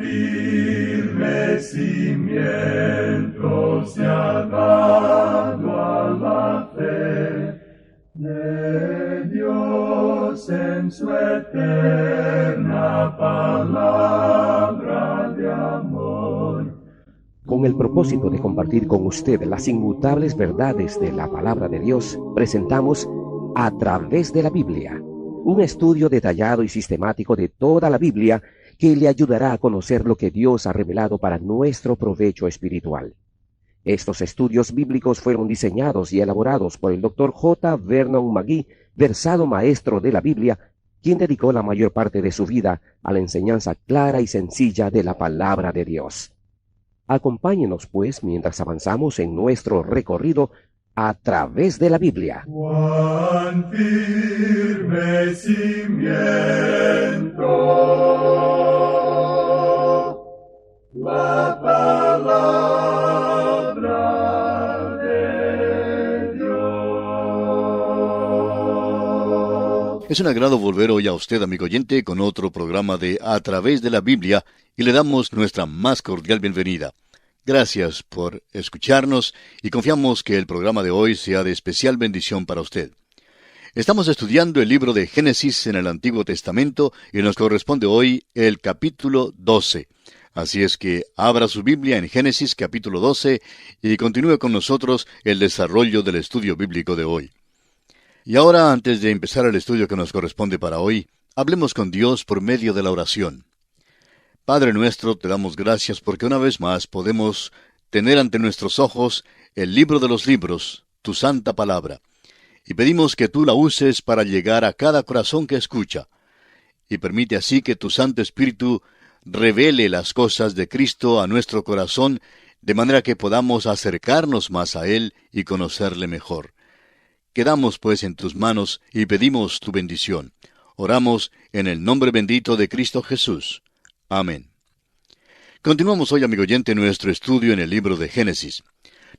firme cimiento se ha dado a la fe de Dios en su eterna palabra de amor. Con el propósito de compartir con usted las inmutables verdades de la palabra de Dios, presentamos A Través de la Biblia, un estudio detallado y sistemático de toda la Biblia que le ayudará a conocer lo que Dios ha revelado para nuestro provecho espiritual. Estos estudios bíblicos fueron diseñados y elaborados por el Dr. J. Vernon McGee, versado maestro de la Biblia, quien dedicó la mayor parte de su vida a la enseñanza clara y sencilla de la palabra de Dios. Acompáñenos, pues, mientras avanzamos en nuestro recorrido a través de la Biblia. Cuán firme cimiento la palabra de Dios. Es un agrado volver hoy a usted, amigo oyente, con otro programa de A Través de la Biblia, y le damos nuestra más cordial bienvenida. Gracias por escucharnos y confiamos que el programa de hoy sea de especial bendición para usted. Estamos estudiando el libro de Génesis en el Antiguo Testamento y nos corresponde hoy el capítulo 12. Así es que abra su Biblia en Génesis capítulo 12 y continúe con nosotros el desarrollo del estudio bíblico de hoy. Y ahora, antes de empezar el estudio que nos corresponde para hoy, hablemos con Dios por medio de la oración. Padre nuestro, te damos gracias porque una vez más podemos tener ante nuestros ojos el libro de los libros, tu santa palabra, y pedimos que tú la uses para llegar a cada corazón que escucha, y permite así que tu Santo Espíritu revele las cosas de Cristo a nuestro corazón, de manera que podamos acercarnos más a Él y conocerle mejor. Quedamos pues en tus manos y pedimos tu bendición. Oramos en el nombre bendito de Cristo Jesús. Amén. Continuamos hoy, amigo oyente, nuestro estudio en el libro de Génesis.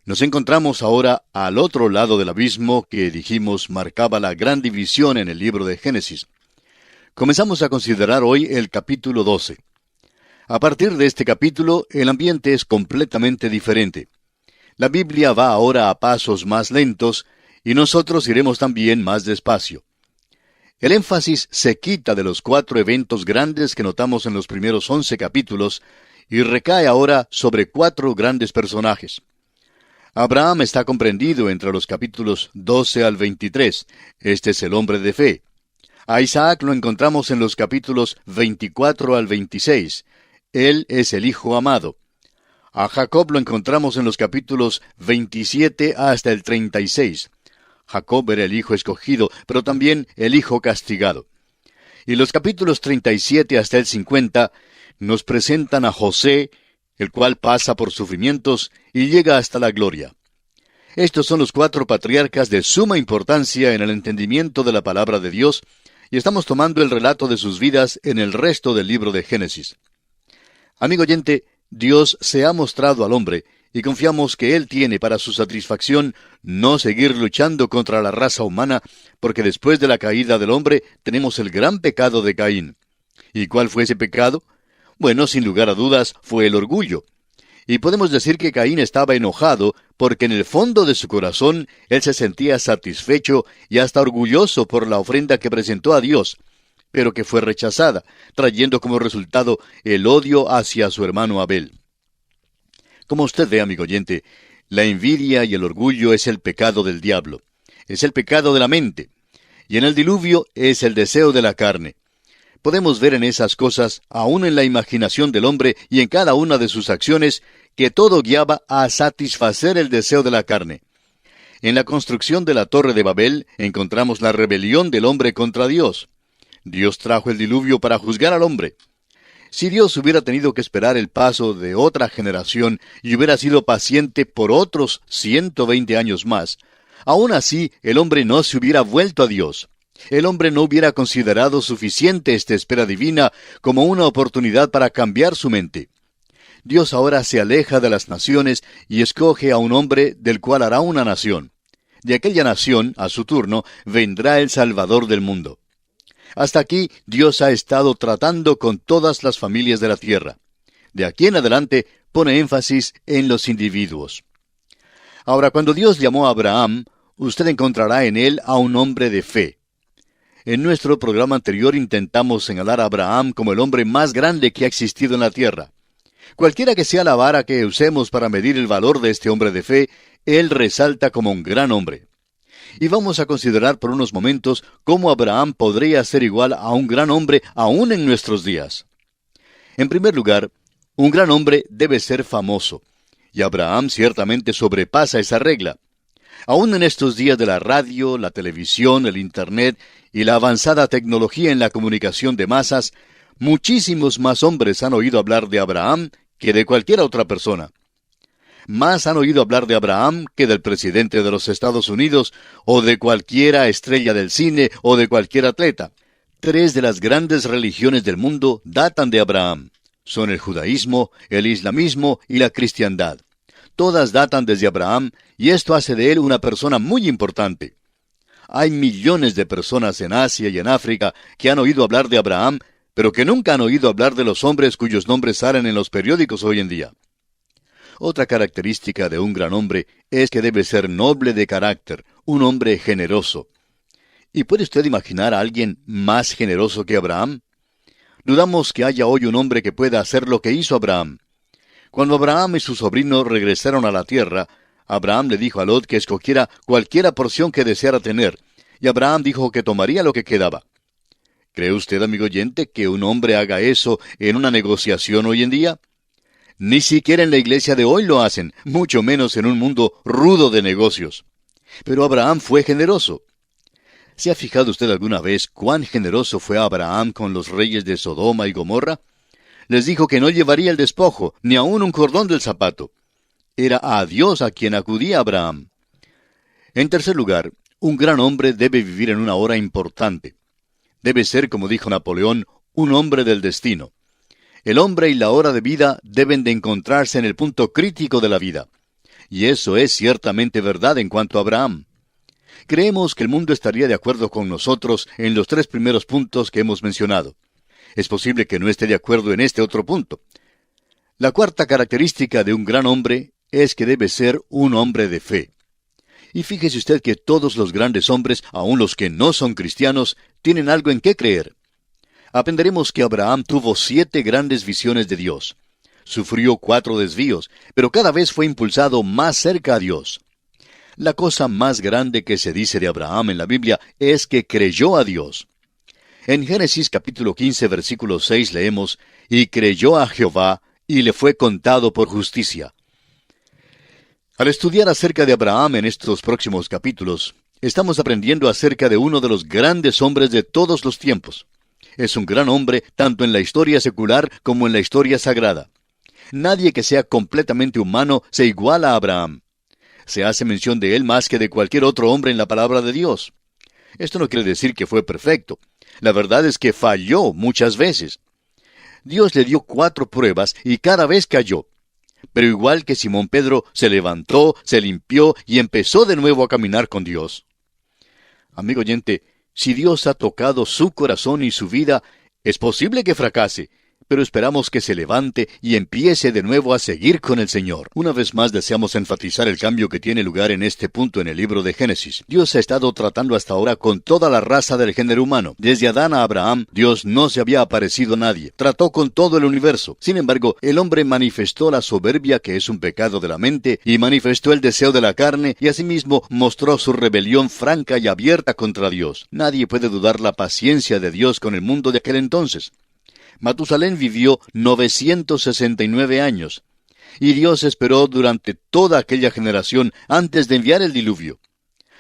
Nos encontramos ahora al otro lado del abismo que dijimos marcaba la gran división en el libro de Génesis. Comenzamos a considerar hoy el capítulo 12. A partir de este capítulo, el ambiente es completamente diferente. La Biblia va ahora a pasos más lentos y nosotros iremos también más despacio. El énfasis se quita de los 4 eventos grandes que notamos en los primeros 11 capítulos y recae ahora sobre 4 grandes personajes. Abraham está comprendido entre los capítulos 12 al 23. Este es el hombre de fe. A Isaac lo encontramos en los capítulos 24 al 26. Él es el hijo amado. A Jacob lo encontramos en los capítulos 27 hasta el 36. Jacob era el hijo escogido, pero también el hijo castigado. Y los capítulos 37 hasta el 50 nos presentan a José, el cual pasa por sufrimientos y llega hasta la gloria. Estos son los 4 patriarcas de suma importancia en el entendimiento de la palabra de Dios, y estamos tomando el relato de sus vidas en el resto del libro de Génesis. Amigo oyente, Dios se ha mostrado al hombre, y confiamos que Él tiene para su satisfacción no seguir luchando contra la raza humana, porque después de la caída del hombre tenemos el gran pecado de Caín. ¿Y cuál fue ese pecado? Bueno, sin lugar a dudas, fue el orgullo. Y podemos decir que Caín estaba enojado porque en el fondo de su corazón él se sentía satisfecho y hasta orgulloso por la ofrenda que presentó a Dios, pero que fue rechazada, trayendo como resultado el odio hacia su hermano Abel. Como usted ve, amigo oyente, la envidia y el orgullo es el pecado del diablo. Es el pecado de la mente. Y en el diluvio es el deseo de la carne. Podemos ver en esas cosas, aún en la imaginación del hombre y en cada una de sus acciones, que todo guiaba a satisfacer el deseo de la carne. En la construcción de la Torre de Babel encontramos la rebelión del hombre contra Dios. Dios trajo el diluvio para juzgar al hombre. Si Dios hubiera tenido que esperar el paso de otra generación y hubiera sido paciente por otros 120 años más, aún así el hombre no se hubiera vuelto a Dios. El hombre no hubiera considerado suficiente esta espera divina como una oportunidad para cambiar su mente. Dios ahora se aleja de las naciones y escoge a un hombre del cual hará una nación. De aquella nación, a su turno, vendrá el Salvador del mundo. Hasta aquí, Dios ha estado tratando con todas las familias de la tierra. De aquí en adelante pone énfasis en los individuos. Ahora, cuando Dios llamó a Abraham, usted encontrará en él a un hombre de fe. En nuestro programa anterior intentamos señalar a Abraham como el hombre más grande que ha existido en la tierra. Cualquiera que sea la vara que usemos para medir el valor de este hombre de fe, él resalta como un gran hombre. Y vamos a considerar por unos momentos cómo Abraham podría ser igual a un gran hombre aún en nuestros días. En primer lugar, un gran hombre debe ser famoso, y Abraham ciertamente sobrepasa esa regla. Aún en estos días de la radio, la televisión, el Internet y la avanzada tecnología en la comunicación de masas, muchísimos más hombres han oído hablar de Abraham que de cualquier otra persona. Más han oído hablar de Abraham que del presidente de los Estados Unidos, o de cualquiera estrella del cine, o de cualquier atleta. 3 de las grandes religiones del mundo datan de Abraham. Son el judaísmo, el islamismo y la cristiandad. Todas datan desde Abraham, y esto hace de él una persona muy importante. Hay millones de personas en Asia y en África que han oído hablar de Abraham, pero que nunca han oído hablar de los hombres cuyos nombres salen en los periódicos hoy en día. Otra característica de un gran hombre es que debe ser noble de carácter, un hombre generoso. ¿Y puede usted imaginar a alguien más generoso que Abraham? Dudamos que haya hoy un hombre que pueda hacer lo que hizo Abraham. Cuando Abraham y su sobrino regresaron a la tierra, Abraham le dijo a Lot que escogiera cualquiera porción que deseara tener, y Abraham dijo que tomaría lo que quedaba. ¿Cree usted, amigo oyente, que un hombre haga eso en una negociación hoy en día? Ni siquiera en la iglesia de hoy lo hacen, mucho menos en un mundo rudo de negocios. Pero Abraham fue generoso. ¿Se ha fijado usted alguna vez cuán generoso fue Abraham con los reyes de Sodoma y Gomorra? Les dijo que no llevaría el despojo, ni aun un cordón del zapato. Era a Dios a quien acudía Abraham. En tercer lugar, un gran hombre debe vivir en una hora importante. Debe ser, como dijo Napoleón, un hombre del destino. El hombre y la hora de vida deben de encontrarse en el punto crítico de la vida. Y eso es ciertamente verdad en cuanto a Abraham. Creemos que el mundo estaría de acuerdo con nosotros en los 3 primeros puntos que hemos mencionado. Es posible que no esté de acuerdo en este otro punto. La cuarta característica de un gran hombre es que debe ser un hombre de fe. Y fíjese usted que todos los grandes hombres, aun los que no son cristianos, tienen algo en qué creer. Aprenderemos que Abraham tuvo 7 grandes visiones de Dios. Sufrió 4 desvíos, pero cada vez fue impulsado más cerca a Dios. La cosa más grande que se dice de Abraham en la Biblia es que creyó a Dios. En Génesis capítulo 15, versículo 6 leemos, «Y creyó a Jehová, y le fue contado por justicia». Al estudiar acerca de Abraham en estos próximos capítulos, estamos aprendiendo acerca de uno de los grandes hombres de todos los tiempos. Es un gran hombre tanto en la historia secular como en la historia sagrada. Nadie que sea completamente humano se iguala a Abraham. Se hace mención de él más que de cualquier otro hombre en la palabra de Dios. Esto no quiere decir que fue perfecto. La verdad es que falló muchas veces. Dios le dio 4 pruebas y cada vez cayó. Pero igual que Simón Pedro, se levantó, se limpió y empezó de nuevo a caminar con Dios. Amigo oyente, si Dios ha tocado su corazón y su vida, es posible que fracase, pero esperamos que se levante y empiece de nuevo a seguir con el Señor. Una vez más deseamos enfatizar el cambio que tiene lugar en este punto en el libro de Génesis. Dios ha estado tratando hasta ahora con toda la raza del género humano. Desde Adán a Abraham, Dios no se había aparecido a nadie. Trató con todo el universo. Sin embargo, el hombre manifestó la soberbia, que es un pecado de la mente, y manifestó el deseo de la carne, y asimismo mostró su rebelión franca y abierta contra Dios. Nadie puede dudar la paciencia de Dios con el mundo de aquel entonces. Matusalén vivió 969 años, y Dios esperó durante toda aquella generación antes de enviar el diluvio.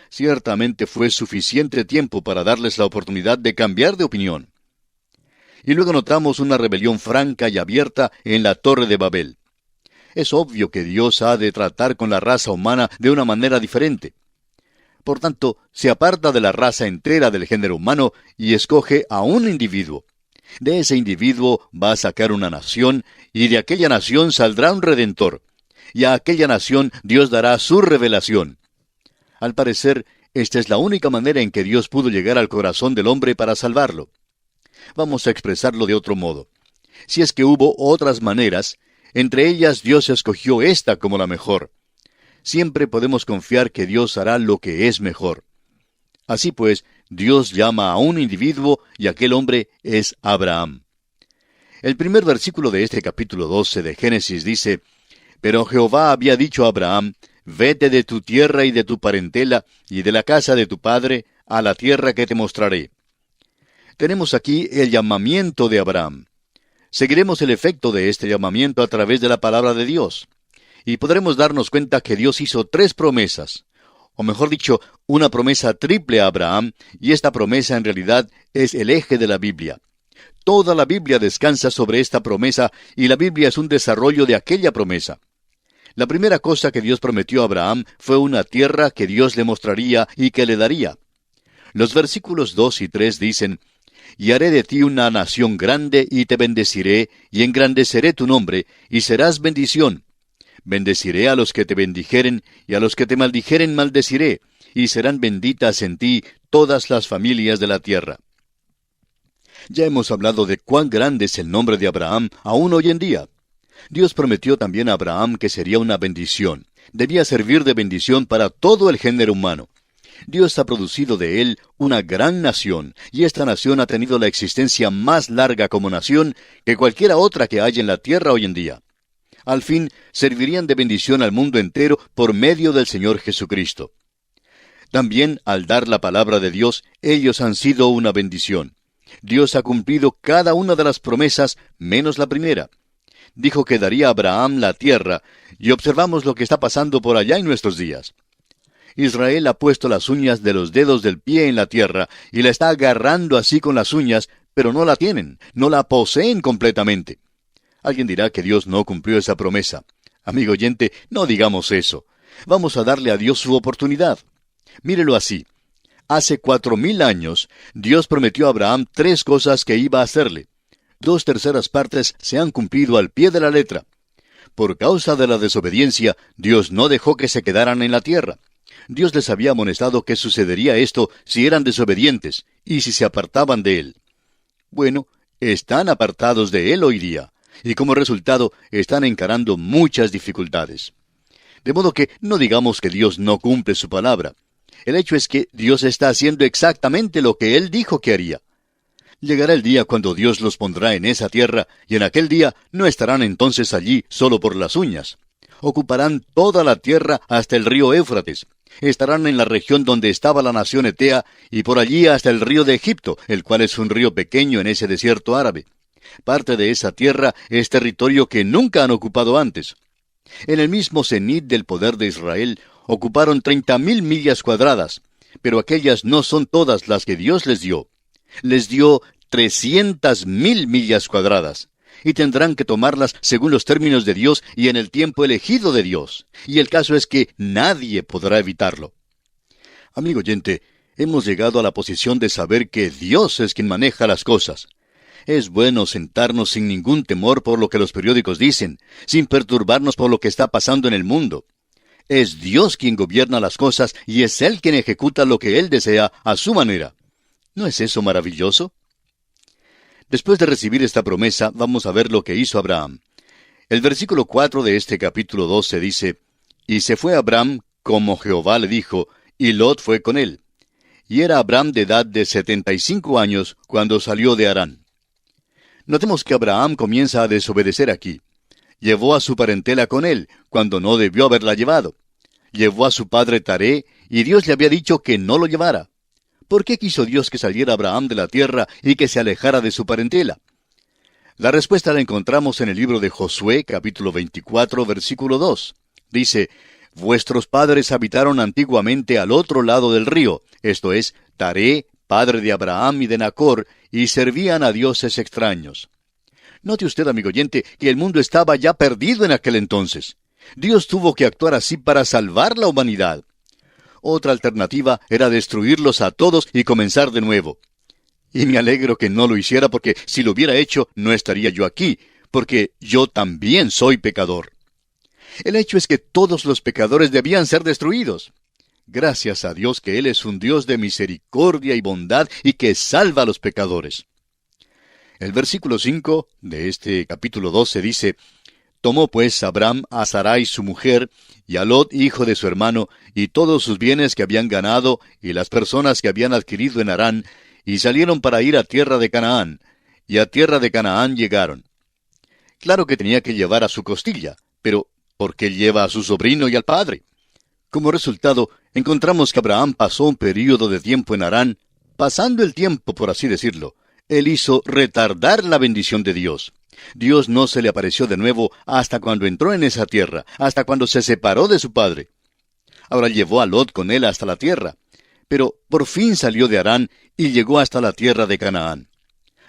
Ciertamente fue suficiente tiempo para darles la oportunidad de cambiar de opinión. Y luego notamos una rebelión franca y abierta en la Torre de Babel. Es obvio que Dios ha de tratar con la raza humana de una manera diferente. Por tanto, se aparta de la raza entera del género humano y escoge a un individuo. De ese individuo va a sacar una nación, y de aquella nación saldrá un redentor. Y a aquella nación Dios dará su revelación. Al parecer, esta es la única manera en que Dios pudo llegar al corazón del hombre para salvarlo. Vamos a expresarlo de otro modo. Si es que hubo otras maneras, Entre ellas Dios escogió esta como la mejor. Siempre podemos confiar que Dios hará lo que es mejor. Así pues, Dios llama a un individuo y aquel hombre es Abraham. El primer versículo de este capítulo 12 de Génesis dice: Pero Jehová había dicho a Abraham: Vete de tu tierra y de tu parentela y de la casa de tu padre a la tierra que te mostraré. Tenemos aquí el llamamiento de Abraham. Seguiremos el efecto de este llamamiento a través de la palabra de Dios. Y podremos darnos cuenta que Dios hizo 3 promesas, o mejor dicho, una promesa triple a Abraham, y esta promesa en realidad es el eje de la Biblia. Toda la Biblia descansa sobre esta promesa, y la Biblia es un desarrollo de aquella promesa. La primera cosa que Dios prometió a Abraham fue una tierra que Dios le mostraría y que le daría. Los versículos 2 y 3 dicen: Y haré de ti una nación grande, y te bendeciré, y engrandeceré tu nombre, y serás bendición. Bendeciré a los que te bendijeren, y a los que te maldijeren maldeciré, y serán benditas en ti todas las familias de la tierra. Ya hemos hablado de cuán grande es el nombre de Abraham aún hoy en día. Dios prometió también a Abraham que sería una bendición. Debía servir de bendición para todo el género humano. Dios ha producido de él una gran nación, y esta nación ha tenido la existencia más larga como nación que cualquiera otra que haya en la tierra hoy en día. Al fin, servirían de bendición al mundo entero por medio del Señor Jesucristo. También, al dar la palabra de Dios, ellos han sido una bendición. Dios ha cumplido cada una de las promesas, menos la primera. Dijo que daría a Abraham la tierra, y observamos lo que está pasando por allá en nuestros días. Israel ha puesto las uñas de los dedos del pie en la tierra, y la está agarrando así con las uñas, pero no la tienen, no la poseen completamente. Alguien dirá que Dios no cumplió esa promesa. Amigo oyente, no digamos eso. Vamos a darle a Dios su oportunidad. Mírelo así. Hace 4000 años, Dios prometió a Abraham 3 cosas que iba a hacerle. 2/3 partes se han cumplido al pie de la letra. Por causa de la desobediencia, Dios no dejó que se quedaran en la tierra. Dios les había amonestado que sucedería esto si eran desobedientes y si se apartaban de Él. Bueno, están apartados de Él hoy día, y como resultado están encarando muchas dificultades. De modo que no digamos que Dios no cumple su palabra. El hecho es que Dios está haciendo exactamente lo que Él dijo que haría. Llegará el día cuando Dios los pondrá en esa tierra, y en aquel día no estarán entonces allí solo por las uñas. Ocuparán toda la tierra hasta el río Éufrates. Estarán en la región donde estaba la nación Etea, y por allí hasta el río de Egipto, el cual es un río pequeño en ese desierto árabe. Parte de esa tierra es territorio que nunca han ocupado antes. En el mismo cenit del poder de Israel, ocuparon 30,000 millas cuadradas, pero aquellas no son todas las que Dios les dio. Les dio 300,000 millas cuadradas, y tendrán que tomarlas según los términos de Dios y en el tiempo elegido de Dios. Y el caso es que nadie podrá evitarlo. Amigo oyente, hemos llegado a la posición de saber que Dios es quien maneja las cosas. Es bueno sentarnos sin ningún temor por lo que los periódicos dicen, sin perturbarnos por lo que está pasando en el mundo. Es Dios quien gobierna las cosas y es Él quien ejecuta lo que Él desea a su manera. ¿No es eso maravilloso? Después de recibir esta promesa, vamos a ver lo que hizo Abraham. El versículo 4 de este capítulo 12 dice: Y se fue Abraham, como Jehová le dijo, y Lot fue con él. Y era Abraham de edad de 75 años cuando salió de Harán. Notemos que Abraham comienza a desobedecer aquí. Llevó a su parentela con él, cuando no debió haberla llevado. Llevó a su padre Taré, y Dios le había dicho que no lo llevara. ¿Por qué quiso Dios que saliera Abraham de la tierra y que se alejara de su parentela? La respuesta la encontramos en el libro de Josué, capítulo 24, versículo 2. Dice: Vuestros padres habitaron antiguamente al otro lado del río, esto es, Taré, padre de Abraham y de Nacor, y servían a dioses extraños. Note usted, amigo oyente, que el mundo estaba ya perdido en aquel entonces. Dios tuvo que actuar así para salvar la humanidad. Otra alternativa era destruirlos a todos y comenzar de nuevo. Y me alegro que no lo hiciera, porque si lo hubiera hecho, no estaría yo aquí, porque yo también soy pecador. El hecho es que todos los pecadores debían ser destruidos. Gracias a Dios que Él es un Dios de misericordia y bondad y que salva a los pecadores. El versículo 5 de este capítulo 12 dice: Tomó pues Abram a Sarai su mujer, y a Lot hijo de su hermano, y todos sus bienes que habían ganado, y las personas que habían adquirido en Harán, y salieron para ir a tierra de Canaán, y a tierra de Canaán llegaron. Claro que tenía que llevar a su costilla, pero ¿por qué lleva a su sobrino y al padre? Como resultado, encontramos que Abraham pasó un período de tiempo en Harán, pasando el tiempo, por así decirlo. Él hizo retardar la bendición de Dios. Dios no se le apareció de nuevo hasta cuando entró en esa tierra, hasta cuando se separó de su padre. Ahora llevó a Lot con él hasta la tierra, pero por fin salió de Harán y llegó hasta la tierra de Canaán.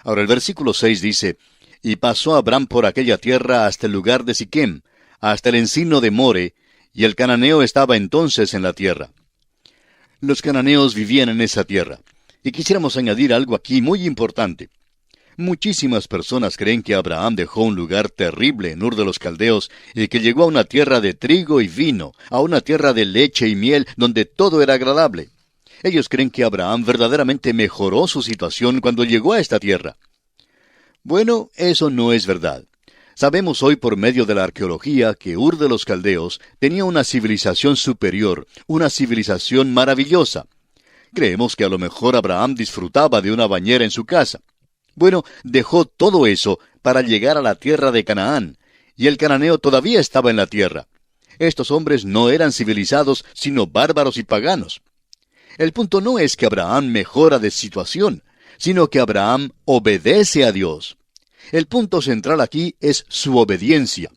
Ahora el versículo 6 dice, y pasó Abraham por aquella tierra hasta el lugar de Siquem, hasta el encino de More, y el cananeo estaba entonces en la tierra. Los cananeos vivían en esa tierra. Y quisiéramos añadir algo aquí muy importante. Muchísimas personas creen que Abraham dejó un lugar terrible en Ur de los Caldeos y que llegó a una tierra de trigo y vino, a una tierra de leche y miel donde todo era agradable. Ellos creen que Abraham verdaderamente mejoró su situación cuando llegó a esta tierra. Bueno, eso no es verdad. Sabemos hoy por medio de la arqueología que Ur de los Caldeos tenía una civilización superior, una civilización maravillosa. Creemos que a lo mejor Abraham disfrutaba de una bañera en su casa. Bueno, dejó todo eso para llegar a la tierra de Canaán, y el cananeo todavía estaba en la tierra. Estos hombres no eran civilizados, sino bárbaros y paganos. El punto no es que Abraham mejora de situación, sino que Abraham obedece a Dios. El punto central aquí es su obediencia.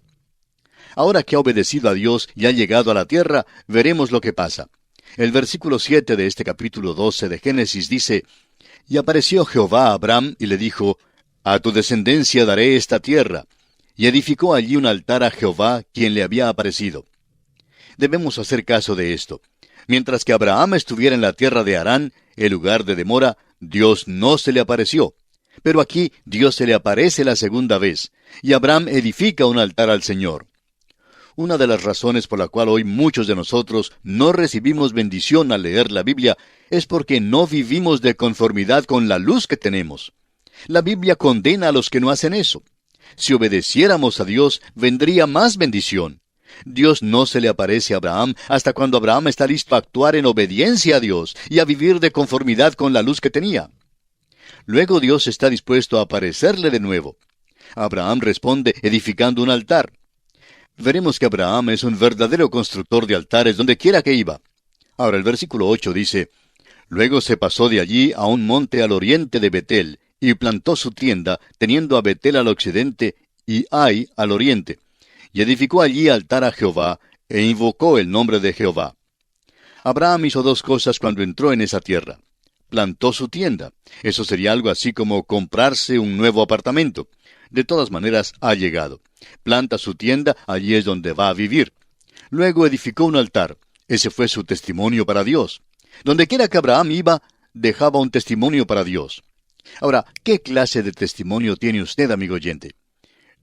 Ahora que ha obedecido a Dios y ha llegado a la tierra, veremos lo que pasa. El versículo 7 de este capítulo 12 de Génesis dice, y apareció Jehová a Abraham y le dijo, a tu descendencia daré esta tierra. Y edificó allí un altar a Jehová, quien le había aparecido. Debemos hacer caso de esto. Mientras que Abraham estuviera en la tierra de Harán, el lugar de demora, Dios no se le apareció. Pero aquí Dios se le aparece la segunda vez, y Abraham edifica un altar al Señor. Una de las razones por la cual hoy muchos de nosotros no recibimos bendición al leer la Biblia es porque no vivimos de conformidad con la luz que tenemos. La Biblia condena a los que no hacen eso. Si obedeciéramos a Dios, vendría más bendición. Dios no se le aparece a Abraham hasta cuando Abraham está listo a actuar en obediencia a Dios y a vivir de conformidad con la luz que tenía. Luego Dios está dispuesto a aparecerle de nuevo. Abraham responde edificando un altar. Veremos que Abraham es un verdadero constructor de altares donde quiera que iba. Ahora el versículo 8 dice, luego se pasó de allí a un monte al oriente de Betel, y plantó su tienda, teniendo a Betel al occidente y Ai al oriente. Y edificó allí altar a Jehová, e invocó el nombre de Jehová. Abraham hizo dos cosas cuando entró en esa tierra. Plantó su tienda. Eso sería algo así como comprarse un nuevo apartamento. De todas maneras, ha llegado. Planta su tienda, allí es donde va a vivir. Luego edificó un altar. Ese fue su testimonio para Dios. Donde quiera que Abraham iba, dejaba un testimonio para Dios. Ahora, ¿qué clase de testimonio tiene usted, amigo oyente?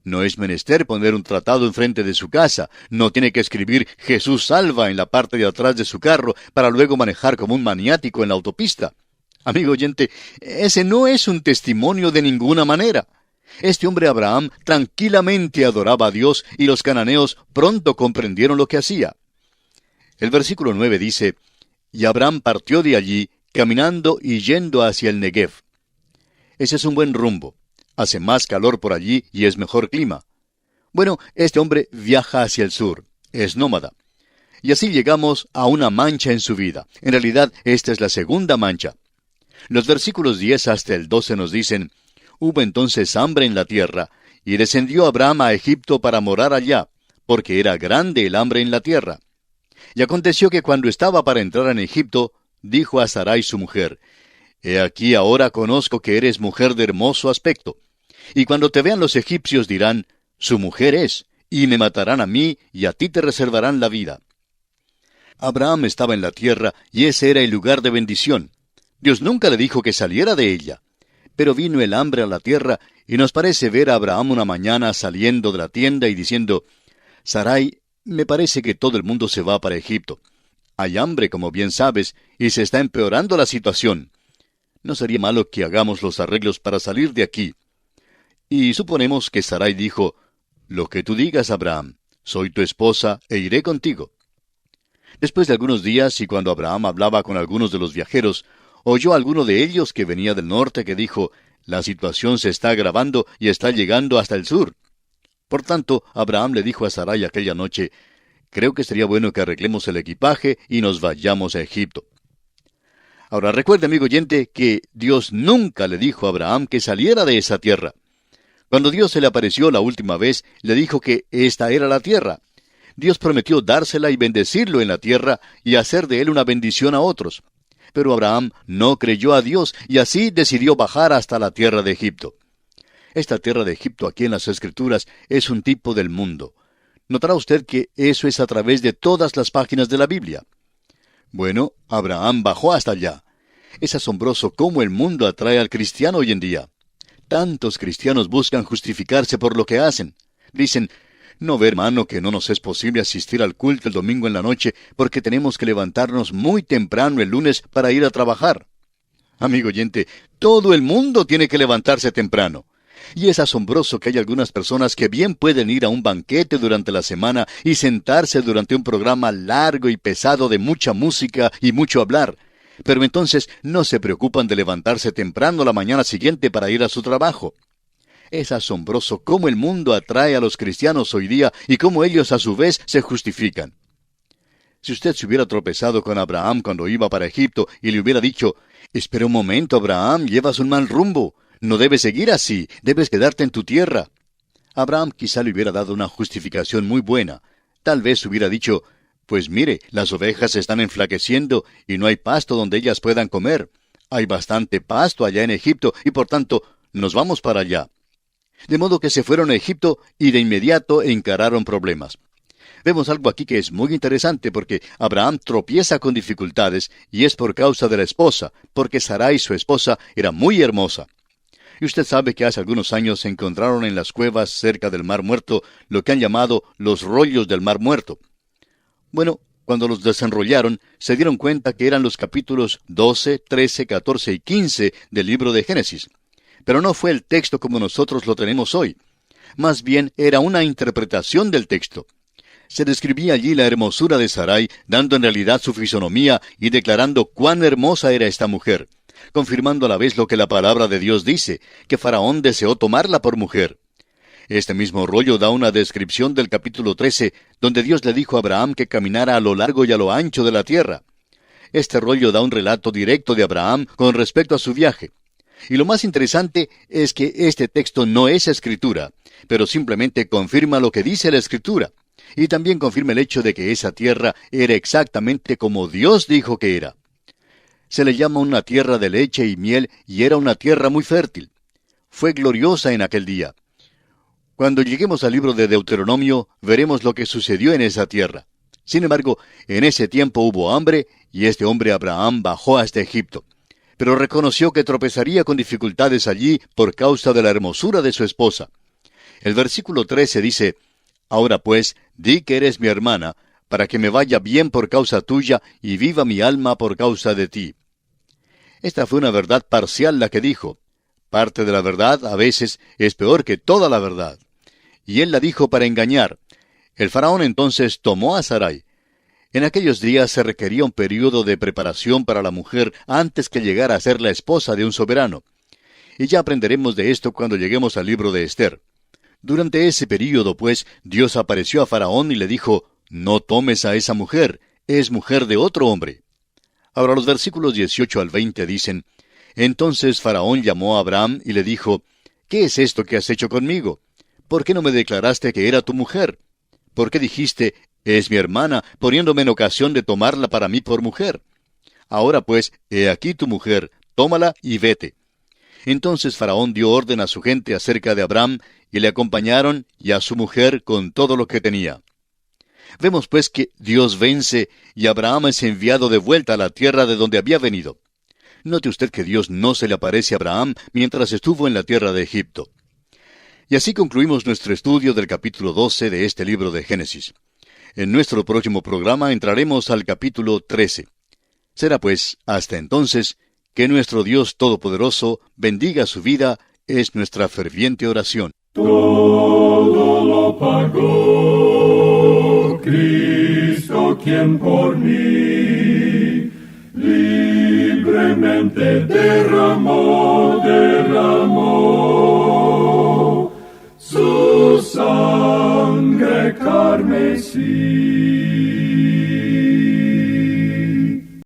No es menester poner un tratado enfrente de su casa. No tiene que escribir Jesús salva en la parte de atrás de su carro para luego manejar como un maniático en la autopista. Amigo oyente, ese no es un testimonio de ninguna manera. Este hombre Abraham tranquilamente adoraba a Dios y los cananeos pronto comprendieron lo que hacía. El versículo 9 dice, y Abraham partió de allí, caminando y yendo hacia el Negev. Ese es un buen rumbo. Hace más calor por allí y es mejor clima. Bueno, este hombre viaja hacia el sur. Es nómada. Y así llegamos a una mancha en su vida. En realidad, esta es la segunda mancha. Los versículos 10 hasta el 12 nos dicen, hubo entonces hambre en la tierra, y descendió Abraham a Egipto para morar allá, porque era grande el hambre en la tierra. Y aconteció que cuando estaba para entrar en Egipto, dijo a Sarai su mujer, he aquí ahora conozco que eres mujer de hermoso aspecto. Y cuando te vean los egipcios dirán, su mujer es, y me matarán a mí, y a ti te reservarán la vida. Abraham estaba en la tierra, y ese era el lugar de bendición. Dios nunca le dijo que saliera de ella. Pero vino el hambre a la tierra, y nos parece ver a Abraham una mañana saliendo de la tienda y diciendo, Sarai, me parece que todo el mundo se va para Egipto. Hay hambre, como bien sabes, y se está empeorando la situación. No sería malo que hagamos los arreglos para salir de aquí. Y suponemos que Sarai dijo, lo que tú digas, Abraham. Soy tu esposa e iré contigo. Después de algunos días, y cuando Abraham hablaba con algunos de los viajeros, oyó a alguno de ellos que venía del norte que dijo, la situación se está agravando y está llegando hasta el sur. Por tanto, Abraham le dijo a Sarai aquella noche, creo que sería bueno que arreglemos el equipaje y nos vayamos a Egipto. Ahora recuerde, amigo oyente, que Dios nunca le dijo a Abraham que saliera de esa tierra. Cuando Dios se le apareció la última vez, le dijo que esta era la tierra. Dios prometió dársela y bendecirlo en la tierra y hacer de él una bendición a otros. Pero Abraham no creyó a Dios y así decidió bajar hasta la tierra de Egipto. Esta tierra de Egipto aquí en las Escrituras es un tipo del mundo. Notará usted que eso es a través de todas las páginas de la Biblia. Bueno, Abraham bajó hasta allá. Es asombroso cómo el mundo atrae al cristiano hoy en día. Tantos cristianos buscan justificarse por lo que hacen. Dicen, ¿no ve, hermano, que no nos es posible asistir al culto el domingo en la noche porque tenemos que levantarnos muy temprano el lunes para ir a trabajar? Amigo oyente, todo el mundo tiene que levantarse temprano. Y es asombroso que hay algunas personas que bien pueden ir a un banquete durante la semana y sentarse durante un programa largo y pesado de mucha música y mucho hablar, pero entonces no se preocupan de levantarse temprano la mañana siguiente para ir a su trabajo. Es asombroso cómo el mundo atrae a los cristianos hoy día y cómo ellos a su vez se justifican. Si usted se hubiera tropezado con Abraham cuando iba para Egipto y le hubiera dicho, espera un momento, Abraham, llevas un mal rumbo, no debes seguir así, debes quedarte en tu tierra. Abraham quizá le hubiera dado una justificación muy buena. Tal vez hubiera dicho, pues mire, las ovejas se están enflaqueciendo y no hay pasto donde ellas puedan comer. Hay bastante pasto allá en Egipto y por tanto nos vamos para allá. De modo que se fueron a Egipto y de inmediato encararon problemas. Vemos algo aquí que es muy interesante porque Abraham tropieza con dificultades y es por causa de la esposa, porque Sarai, su esposa, era muy hermosa. Y usted sabe que hace algunos años se encontraron en las cuevas cerca del Mar Muerto lo que han llamado los rollos del Mar Muerto. Bueno, cuando los desenrollaron, se dieron cuenta que eran los capítulos 12, 13, 14 y 15 del libro de Génesis. Pero no fue el texto como nosotros lo tenemos hoy. Más bien era una interpretación del texto. Se describía allí la hermosura de Sarai, dando en realidad su fisonomía y declarando cuán hermosa era esta mujer, confirmando a la vez lo que la palabra de Dios dice, que Faraón deseó tomarla por mujer. Este mismo rollo da una descripción del capítulo 13, donde Dios le dijo a Abraham que caminara a lo largo y a lo ancho de la tierra. Este rollo da un relato directo de Abraham con respecto a su viaje. Y lo más interesante es que este texto no es escritura, pero simplemente confirma lo que dice la escritura. Y también confirma el hecho de que esa tierra era exactamente como Dios dijo que era. Se le llama una tierra de leche y miel y era una tierra muy fértil. Fue gloriosa en aquel día. Cuando lleguemos al libro de Deuteronomio, veremos lo que sucedió en esa tierra. Sin embargo, en ese tiempo hubo hambre, y este hombre Abraham bajó hasta Egipto. Pero reconoció que tropezaría con dificultades allí por causa de la hermosura de su esposa. El versículo 13 dice, ahora pues, di que eres mi hermana, para que me vaya bien por causa tuya, y viva mi alma por causa de ti. Esta fue una verdad parcial la que dijo. Parte de la verdad, a veces, es peor que toda la verdad. Y él la dijo para engañar. El faraón entonces tomó a Sarai. En aquellos días se requería un período de preparación para la mujer antes que llegara a ser la esposa de un soberano. Y ya aprenderemos de esto cuando lleguemos al libro de Esther. Durante ese período, pues, Dios apareció a Faraón y le dijo, no tomes a esa mujer, es mujer de otro hombre. Ahora los versículos 18 al 20 dicen, entonces Faraón llamó a Abraham y le dijo, ¿qué es esto que has hecho conmigo? ¿Por qué no me declaraste que era tu mujer? ¿Por qué dijiste, es mi hermana, poniéndome en ocasión de tomarla para mí por mujer? Ahora pues, he aquí tu mujer, tómala y vete. Entonces Faraón dio orden a su gente acerca de Abraham, y le acompañaron, y a su mujer con todo lo que tenía. Vemos pues que Dios vence, y Abraham es enviado de vuelta a la tierra de donde había venido. Note usted que Dios no se le aparece a Abraham mientras estuvo en la tierra de Egipto. Y así concluimos nuestro estudio del capítulo 12 de este libro de Génesis. En nuestro próximo programa entraremos al capítulo 13. Será pues, hasta entonces, que nuestro Dios Todopoderoso bendiga su vida, es nuestra ferviente oración. Todo lo quien por mí libremente derramó su sangre carmesí.